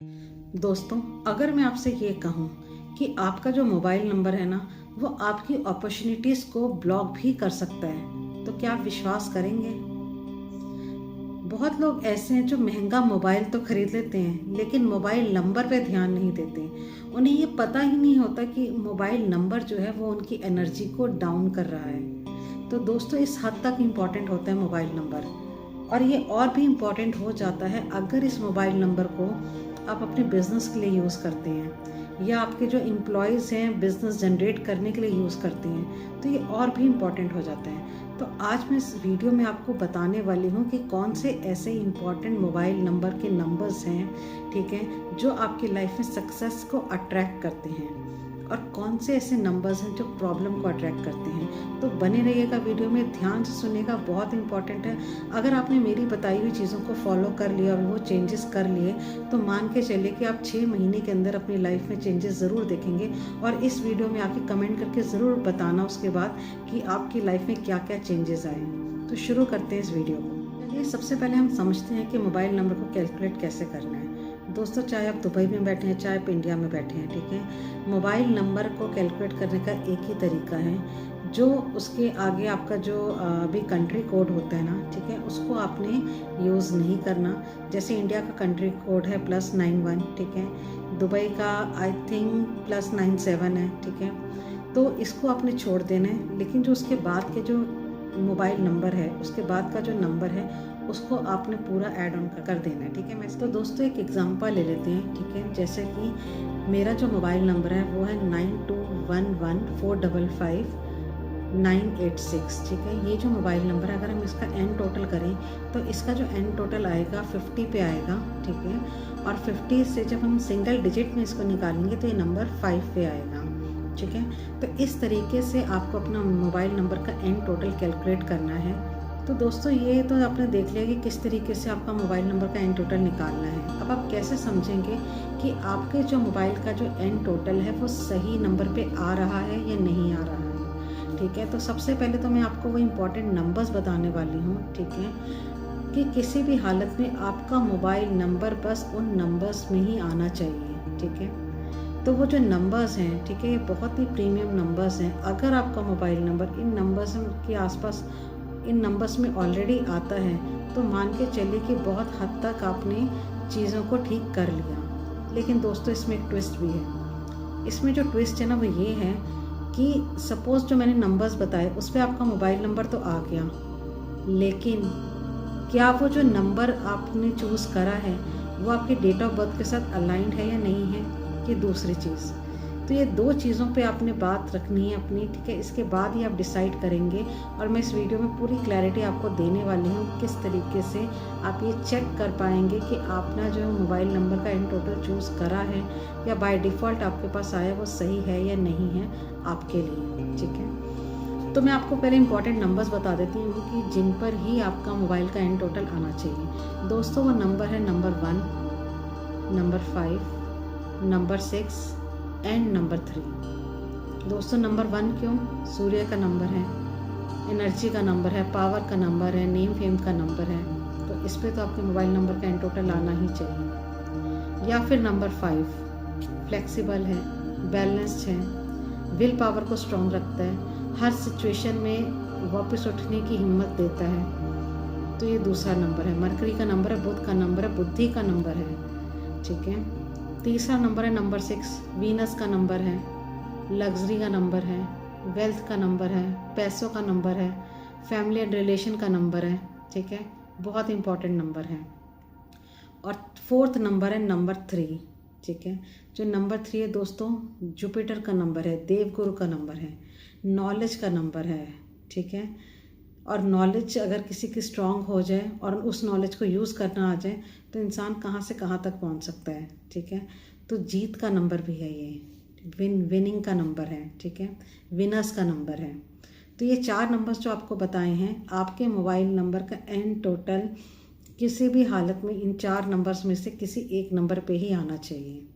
दोस्तों, अगर मैं आपसे ये कहूँ कि आपका जो मोबाइल नंबर है ना, वो आपकी अपॉर्चुनिटीज़ को ब्लॉक भी कर सकता है, तो क्या आप विश्वास करेंगे? बहुत लोग ऐसे हैं जो महंगा मोबाइल तो खरीद लेते हैं, लेकिन मोबाइल नंबर पे ध्यान नहीं देते। उन्हें ये पता ही नहीं होता कि मोबाइल नंबर जो है वो उनकी एनर्जी को डाउन कर रहा है। तो दोस्तों, इस हद तक इम्पॉर्टेंट होता है मोबाइल नंबर। और ये और भी इम्पॉर्टेंट हो जाता है अगर इस मोबाइल नंबर को आप अपने बिजनेस के लिए यूज़ करते हैं या आपके जो एम्प्लॉयज़ हैं बिजनेस जनरेट करने के लिए यूज़ करते हैं, तो ये और भी इम्पॉर्टेंट हो जाता है। तो आज मैं इस वीडियो में आपको बताने वाली हूँ कि कौन से ऐसे इम्पॉर्टेंट मोबाइल नंबर के नंबर्स हैं, ठीक है, जो आपकी लाइफ में सक्सेस को अट्रैक्ट करते हैं और कौन से ऐसे नंबर्स हैं जो प्रॉब्लम को अट्रैक्ट करते हैं। तो बने रहिएगा, वीडियो में ध्यान से सुनिएगा, बहुत इंपॉर्टेंट है। अगर आपने मेरी बताई हुई चीज़ों को फॉलो कर लिया और वो चेंजेस कर लिए, तो मान के चलिए कि आप 6 महीने के अंदर अपनी लाइफ में चेंजेस ज़रूर देखेंगे। और इस वीडियो में आके कमेंट करके ज़रूर बताना उसके बाद कि आपकी लाइफ में क्या क्या चेंजेस आए। तो शुरू करते हैं इस वीडियो को। चलिए, सबसे पहले हम समझते हैं कि मोबाइल नंबर को कैलकुलेट कैसे करना है। दोस्तों, चाहे आप दुबई में बैठे हैं, चाहे आप इंडिया में बैठे हैं, ठीक है, मोबाइल नंबर को कैलकुलेट करने का एक ही तरीका है। जो उसके आगे आपका जो अभी कंट्री कोड होता है ना, ठीक है, उसको आपने यूज़ नहीं करना। जैसे इंडिया का कंट्री कोड है +91, ठीक है, दुबई का आई थिंक +97 है, ठीक है, तो इसको आपने छोड़ देना है। लेकिन जो उसके बाद के जो मोबाइल नंबर है, उसके बाद का जो नंबर है, उसको आपने पूरा ऐड ऑन कर देना है, ठीक है। मैं तो दोस्तों एक एग्जांपल ले लेते हैं, ठीक है। जैसे कि मेरा जो मोबाइल नंबर है वो है 9211455986, ठीक है। ये जो मोबाइल नंबर है, अगर हम इसका एंड टोटल करें तो इसका जो एंड टोटल आएगा 50 पे आएगा, ठीक है। और 50 से जब हम सिंगल डिजिट में इसको निकालेंगे तो ये नंबर 5 पे आएगा, ठीक है। तो इस तरीके से आपको अपना मोबाइल नंबर का एंड टोटल कैलकुलेट करना है। तो दोस्तों, ये तो आपने देख लिया कि किस तरीके से आपका मोबाइल नंबर का एंड टोटल निकालना है। अब आप कैसे समझेंगे कि आपके जो मोबाइल का जो एंड टोटल है वो सही नंबर पे आ रहा है या नहीं आ रहा है, ठीक है। तो सबसे पहले तो मैं आपको वो इम्पोर्टेंट नंबर्स बताने वाली हूँ, ठीक है, कि किसी भी हालत में आपका मोबाइल नंबर बस उन नंबर्स में ही आना चाहिए, ठीक है। तो वो जो नंबर्स हैं, ठीक है, ये बहुत ही प्रीमियम नंबर्स हैं। अगर आपका मोबाइल नंबर इन नंबर्स के आसपास इन नंबर्स में ऑलरेडी आता है, तो मान के चलिए कि बहुत हद तक आपने चीज़ों को ठीक कर लिया। लेकिन दोस्तों, इसमें एक ट्विस्ट भी है। इसमें जो ट्विस्ट है ना, वो ये है कि सपोज़ जो मैंने नंबर्स बताए उस पर आपका मोबाइल नंबर तो आ गया, लेकिन क्या वो जो नंबर आपने चूज़ करा है वो आपके डेट ऑफ बर्थ के साथ अलाइंड है या नहीं है, कि दूसरी चीज़। तो ये दो चीज़ों पे आपने बात रखनी है अपनी, ठीक है। इसके बाद ही आप डिसाइड करेंगे। और मैं इस वीडियो में पूरी क्लैरिटी आपको देने वाली हूँ किस तरीके से आप ये चेक कर पाएंगे कि आपने जो मोबाइल नंबर का एंड टोटल चूज़ करा है या बाय डिफ़ॉल्ट आपके पास आया वो सही है या नहीं है आपके लिए, ठीक है। तो मैं आपको पहले इंपॉर्टेंट नंबर्स बता देती हूँ कि जिन पर ही आपका मोबाइल का एंड टोटल आना चाहिए। दोस्तों, वो नंबर है number 1, number 5, number 6 and number 3। दोस्तों, नंबर 1 क्यों? सूर्य का नंबर है, एनर्जी का नंबर है, पावर का नंबर है, नेम फेम का नंबर है। तो इस पे तो आपके मोबाइल नंबर का एंड टोटल आना ही चाहिए। या फिर नंबर 5, फ्लेक्सिबल है, बैलेंस्ड है, विल पावर को स्ट्रॉन्ग रखता है, हर सिचुएशन में वापस उठने की हिम्मत देता है। तो ये दूसरा नंबर है। मरकरी का नंबर है, बुध का नंबर है, बुद्धि का नंबर है, ठीक है। तीसरा नंबर है नंबर 6, वीनस का नंबर है, लग्जरी का नंबर है, वेल्थ का नंबर है, पैसों का नंबर है, फैमिली एंड रिलेशन का नंबर है, ठीक है। बहुत इंपॉर्टेंट नंबर है। और फोर्थ नंबर है नंबर 3, ठीक है। जो नंबर 3 है दोस्तों, जुपिटर का नंबर है, देवगुरु का नंबर है, नॉलेज का नंबर है, ठीक है। और नॉलेज अगर किसी की स्ट्रांग हो जाए और उस नॉलेज को यूज़ करना आ जाए तो इंसान कहाँ से कहाँ तक पहुँच सकता है, ठीक है। तो जीत का नंबर भी है ये, विनिंग का नंबर है, ठीक है, विनर्स का नंबर है। तो ये 4 नंबर्स जो आपको बताए हैं, आपके मोबाइल नंबर का एंड टोटल किसी भी हालत में इन 4 नंबर्स में से किसी एक नंबर पे ही आना चाहिए।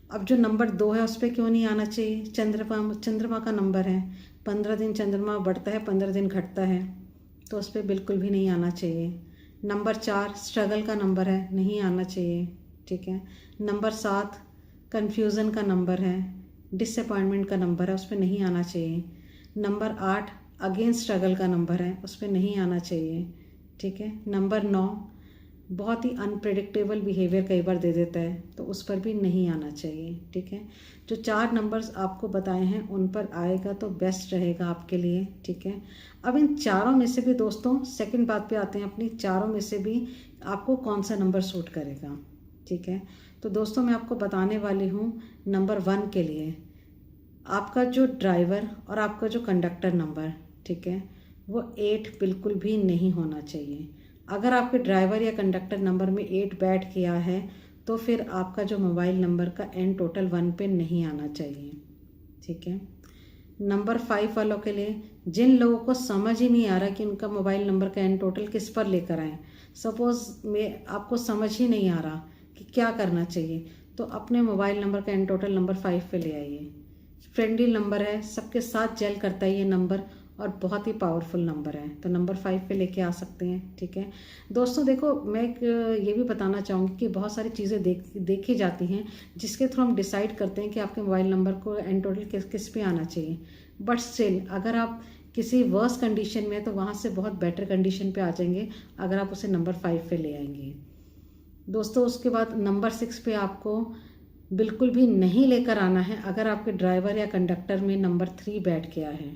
अब जो नंबर 2 है उस पर क्यों नहीं आना चाहिए? चंद्रमा का नंबर है, 15 दिन चंद्रमा बढ़ता है, 15 दिन घटता है, तो उस पर बिल्कुल भी नहीं आना चाहिए। नंबर 4 स्ट्रगल का नंबर है, नहीं आना चाहिए। ठीक है। नंबर 7 कन्फ्यूज़न का नंबर है, डिसअपॉइंटमेंट का नंबर है, उस पर नहीं आना चाहिए। नंबर 8 अगेंस्ट स्ट्रगल का नंबर है, उस पर नहीं आना चाहिए, ठीक है। नंबर 9 बहुत ही अनप्रेडिक्टेबल बिहेवियर कई बार दे देता है, तो उस पर भी नहीं आना चाहिए, ठीक है। जो 4 नंबर्स आपको बताए हैं उन पर आएगा तो बेस्ट रहेगा आपके लिए, ठीक है। अब इन चारों में से भी दोस्तों सेकंड बात पे आते हैं अपनी, चारों में से भी आपको कौन सा नंबर सूट करेगा, ठीक है। तो दोस्तों मैं आपको बताने वाली हूँ नंबर 1 के लिए आपका जो ड्राइवर और आपका जो कंडक्टर नंबर, ठीक है, वो 8 बिल्कुल भी नहीं होना चाहिए। अगर आपके ड्राइवर या कंडक्टर नंबर में 8 बैठ किया है तो फिर आपका जो मोबाइल नंबर का एंड टोटल 1 पे नहीं आना चाहिए, ठीक है। नंबर 5 वालों के लिए, जिन लोगों को समझ ही नहीं आ रहा कि उनका मोबाइल नंबर का एंड टोटल किस पर लेकर आएँ, सपोज़ में आपको समझ ही नहीं आ रहा कि क्या करना चाहिए, तो अपने मोबाइल नंबर का एंड टोटल नंबर 5 पे ले आइए। फ्रेंडली नंबर है, सबके साथ जेल करता है ये नंबर और बहुत ही पावरफुल नंबर है, तो नंबर 5 पे लेके आ सकते हैं, ठीक है। दोस्तों देखो मैं एक ये भी बताना चाहूँगी कि बहुत सारी चीज़ें देखी जाती हैं जिसके थ्रू हम डिसाइड करते हैं कि आपके मोबाइल नंबर को एंड टोटल किस पे आना चाहिए, बट स्टिल अगर आप किसी वर्स कंडीशन में है तो वहाँ से बहुत बेटर कंडीशन पे आ जाएंगे अगर आप उसे नंबर 5 पे ले आएंगे। दोस्तों उसके बाद नंबर 6 पे आपको बिल्कुल भी नहीं लेकर आना है अगर आपके ड्राइवर या कंडक्टर में नंबर 3 बैठ गया है।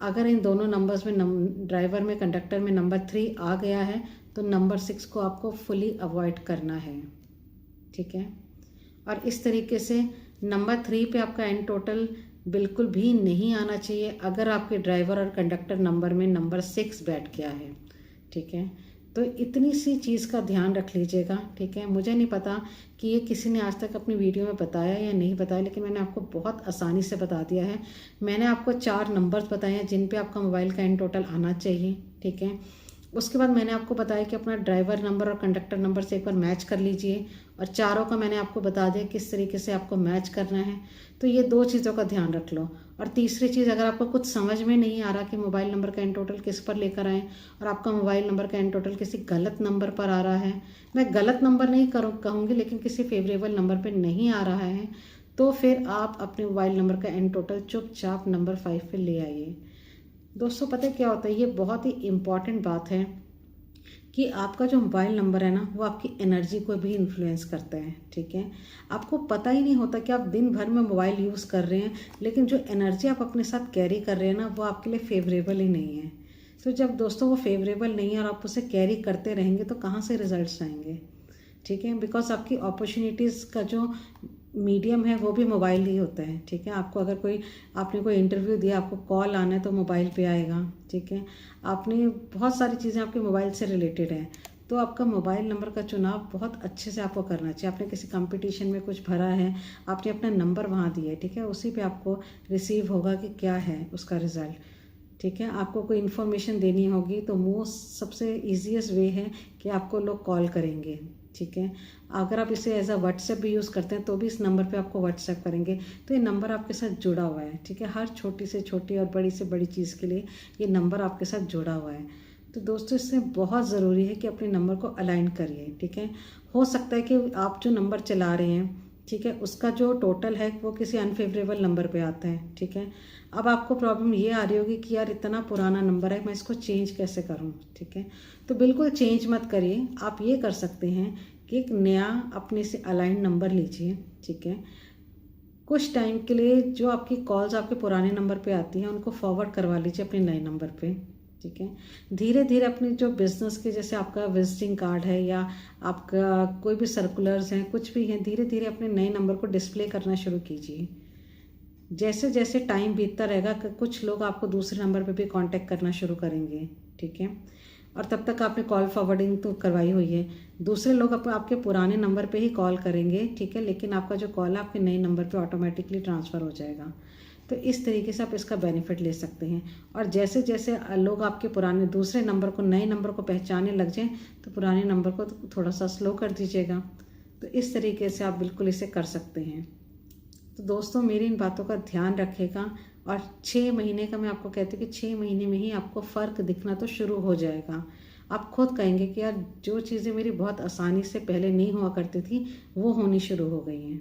अगर इन दोनों नंबर्स में ड्राइवर में कंडक्टर में नंबर 3 आ गया है तो नंबर 6 को आपको फुली अवॉइड करना है, ठीक है। और इस तरीके से नंबर 3 पे आपका एंड टोटल बिल्कुल भी नहीं आना चाहिए अगर आपके ड्राइवर और कंडक्टर नंबर में नंबर 6 बैठ गया है, ठीक है। तो इतनी सी चीज़ का ध्यान रख लीजिएगा, ठीक है। मुझे नहीं पता कि ये किसी ने आज तक अपनी वीडियो में बताया या नहीं बताया, लेकिन मैंने आपको बहुत आसानी से बता दिया है। मैंने आपको 4 नंबर्स बताए हैं जिन पे आपका मोबाइल का एंड टोटल आना चाहिए, ठीक है। उसके बाद मैंने आपको बताया कि अपना ड्राइवर नंबर और कंडक्टर नंबर से एक बार मैच कर लीजिए, और चारों का मैंने आपको बता दिया किस तरीके से आपको मैच करना है। तो ये 2 चीज़ों का ध्यान रख लो। और तीसरी चीज़, अगर आपको कुछ समझ में नहीं आ रहा कि मोबाइल नंबर का एंड टोटल किस पर लेकर आएँ और आपका मोबाइल नंबर का एंड टोटल किसी गलत नंबर पर आ रहा है, मैं गलत नंबर नहीं कहूँगी लेकिन किसी फेवरेबल नंबर पर नहीं आ रहा है, तो फिर आप अपने मोबाइल नंबर का एंड टोटल चुपचाप नंबर 5 पे ले आइए। दोस्तों पता है क्या होता है, ये बहुत ही इम्पॉर्टेंट बात है कि आपका जो मोबाइल नंबर है ना वो आपकी एनर्जी को भी इन्फ्लुएंस करता है, ठीक है। आपको पता ही नहीं होता कि आप दिन भर में मोबाइल यूज़ कर रहे हैं, लेकिन जो एनर्जी आप अपने साथ कैरी कर रहे हैं ना वो आपके लिए फेवरेबल ही नहीं है। तो जब दोस्तों वो फेवरेबल नहीं है और आप उसे कैरी करते रहेंगे तो कहाँ से रिजल्ट्स आएंगे, ठीक है। बिकॉज आपकी अपॉर्चुनिटीज़ का जो मीडियम है वो भी मोबाइल ही होता है, ठीक है। आपको अगर आपने कोई इंटरव्यू दिया, आपको कॉल आना है तो मोबाइल पे आएगा, ठीक है। आपने बहुत सारी चीज़ें आपके मोबाइल से रिलेटेड हैं, तो आपका मोबाइल नंबर का चुनाव बहुत अच्छे से आपको करना चाहिए। आपने किसी कंपटीशन में कुछ भरा है, आपने अपना नंबर वहाँ दिया है, ठीक है, उसी पे आपको रिसीव होगा कि क्या है उसका रिज़ल्ट, ठीक है। आपको कोई इन्फॉर्मेशन देनी होगी तो मोस्ट सबसे ईजीएस्ट वे है कि आपको लोग कॉल करेंगे, ठीक है। अगर आप इसे एज अ व्हाट्सएप भी यूज़ करते हैं तो भी इस नंबर पे आपको व्हाट्सएप करेंगे, तो ये नंबर आपके साथ जुड़ा हुआ है, ठीक है। हर छोटी से छोटी और बड़ी से बड़ी चीज़ के लिए ये नंबर आपके साथ जुड़ा हुआ है। तो दोस्तों इसमें बहुत ज़रूरी है कि अपने नंबर को अलाइन करिए, ठीक है। हो सकता है कि आप जो नंबर चला रहे हैं, ठीक है, उसका जो टोटल है वो किसी अनफेवरेबल नंबर पे आता है, ठीक है। अब आपको प्रॉब्लम ये आ रही होगी कि यार इतना पुराना नंबर है, मैं इसको चेंज कैसे करूं, ठीक है। तो बिल्कुल चेंज मत करिए, आप ये कर सकते हैं कि एक नया अपने से अलाइन नंबर लीजिए, ठीक है। कुछ टाइम के लिए जो आपकी कॉल्स आपके पुराने नंबर पे आती हैं उनको फॉरवर्ड करवा लीजिए अपने नए नंबर पे, ठीक है। धीरे धीरे अपनी जो बिज़नेस के, जैसे आपका विजिटिंग कार्ड है या आपका कोई भी सर्कुलर्स हैं, कुछ भी हैं, धीरे धीरे अपने नए नंबर को डिस्प्ले करना शुरू कीजिए। जैसे जैसे टाइम बीतता रहेगा कुछ लोग आपको दूसरे नंबर पे भी कांटेक्ट करना शुरू करेंगे, ठीक है। और तब तक आपने कॉल फॉरवर्डिंग तो करवाई हुई है, दूसरे लोग आपके पुराने नंबर पे ही कॉल करेंगे, ठीक है, लेकिन आपका जो कॉल है आपके नए नंबर पे ऑटोमेटिकली ट्रांसफ़र हो जाएगा। तो इस तरीके से आप इसका बेनिफिट ले सकते हैं। और जैसे जैसे लोग आपके पुराने दूसरे नंबर को, नए नंबर को पहचानने लग जाएं तो पुराने नंबर को थोड़ा सा स्लो कर दीजिएगा। तो इस तरीके से आप बिल्कुल इसे कर सकते हैं। तो दोस्तों मेरी इन बातों का ध्यान रखिएगा, और 6 महीने का मैं आपको कहती हूँ कि 6 महीने में ही आपको फ़र्क दिखना तो शुरू हो जाएगा। आप खुद कहेंगे कि यार जो चीज़ें मेरी बहुत आसानी से पहले नहीं हुआ करती थी वो होनी शुरू हो गई हैं।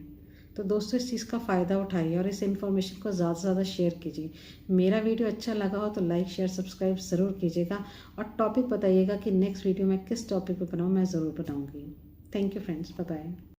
तो दोस्तों इस चीज़ का फ़ायदा उठाइए और इस इन्फॉर्मेशन को ज़्यादा से ज़्यादा शेयर कीजिए। मेरा वीडियो अच्छा लगा हो तो लाइक शेयर सब्सक्राइब ज़रूर कीजिएगा और टॉपिक बताइएगा कि नेक्स्ट वीडियो में किस टॉपिक पे बनाऊँ, मैं ज़रूर बनाऊँगी। Thank you friends, bye bye.